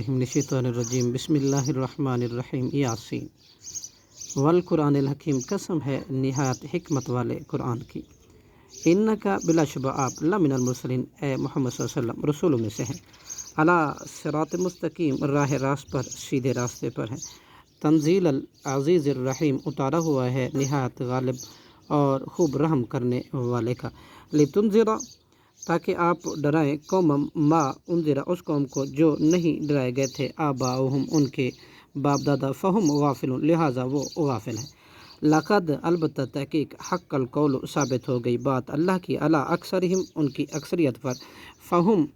बिल्लाहि मिनश्शैतानिर्रजीम बिस्मिल्लाहिर्रहमानिर्रहीम यासीन वल हकीम। कसम है निहायत हिकमत वाले कुरान की। इन्नका बिलाशुबा आप लमिनल मुरसलीन, ए मोहम्मद सल्लल्लाहु अलैहि वसल्लम रसूलों में से हैं। अला सिरात मुस्तकीम, राह रास्त पर, सीधे रास्ते पर है। तंजील अल अज़ीज़ रहीम, उतारा हुआ है निहायत गालिब और खूब रहम करने वाले का। लितुंज़िरा, ताकि आप डराएं, कौम मा उनज़िरा, उस कौम को जो नहीं डराए गए थे आबाउहुम, उनके बाप दादा, फ़हुम गाफिलून, लिहाजा वो गाफिल हैं। लक़द, अलबत्ता तहकीक, हक़्क़ल कौल, साबित हो गई बात अल्लाह की, अला अक्सरिहिम, उनकी अक्सरियत पर, फ़हुम,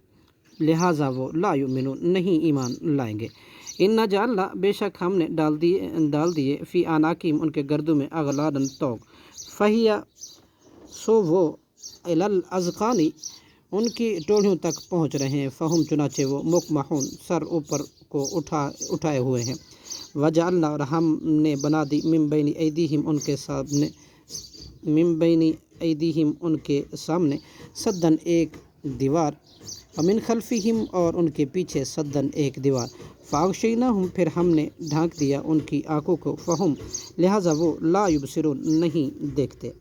लिहाजा वो ला युमिनून, नहीं ईमान लाएंगे। इन्ना जालना, बेशक हमने डाल दिए फ़ी आनाकिम, उनके गर्दों में, अगलालन तोक, फ़हिया, सो वो, इलल अज़क़ानी, उनकी टोलियों तक पहुँच रहे हैं। फ़हुम, चुनाचे वो, मुकमहून, सर ऊपर को उठाए हुए हैं। वजअलना, और हमने बना दी, मिन बैनी ऐदीहिम, उनके सामने, मिन बैनी ऐदीहिम, उनके सामने, सद्दन, एक दीवार, मिन खल्फिहिम, और उनके पीछे, सद्दन, एक दीवार। फ़अग़शयनाहुम, फिर हमने ढांक दिया उनकी आँखों को, फ़हुम, लिहाजा वो ला युबसिरून, नहीं देखते।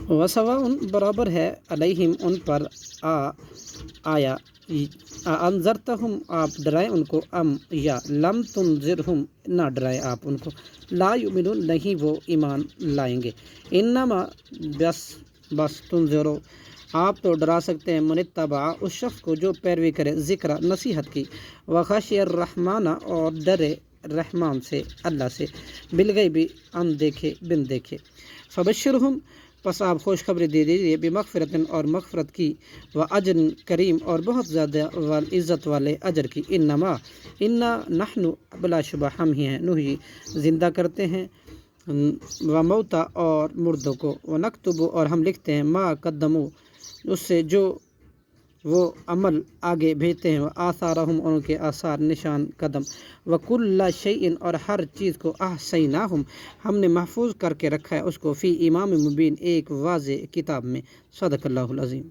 वसवाउन, बराबर है, अलैहिम, उन पर, आया अंज़रतहुम, आप डराएं उनको, अम, या लम तुनज़िरहुम, ना डराएं आप उनको, ला युमिनून, नहीं वो ईमान लाएंगे। इन्नमा, बस तुनज़िरो, आप तो डरा सकते हैं, मनित्तबा, उस शख्स को जो पैरवी करे ज़िक्र, नसीहत की, व खशियर रहमाना, और डरे रहमान से, अल्लाह से, बिलगैबी, अनदेखे, बिन देखे। फ़बश्शिरहुम, पस आप खुशखबरी दे दीजिए, बिमग़फ़िरतिन, और मग़फ़िरत की, व अजर करीम, और बहुत ज़्यादा वाल इज़्ज़त वाले अजर की। इन्ना नहनु, बिलाशुबा हम ही हैं, नुही, ज़िंदा करते हैं, व मौता, और मुर्दों को, व नक्तुबु, और हम लिखते हैं, मा कद्दमू, उससे जो वो अमल आगे भेजते हैं, व आसारहुम, उनके आसार, निशान कदम, व कुल्ला शैइन, और हर चीज़ को, अहसैनाहुम, हमने महफूज करके रखा है उसको, फ़ी इमाम मुबीन, एक वाज़े किताब में। सदक़ल्लाहुल अज़ीम।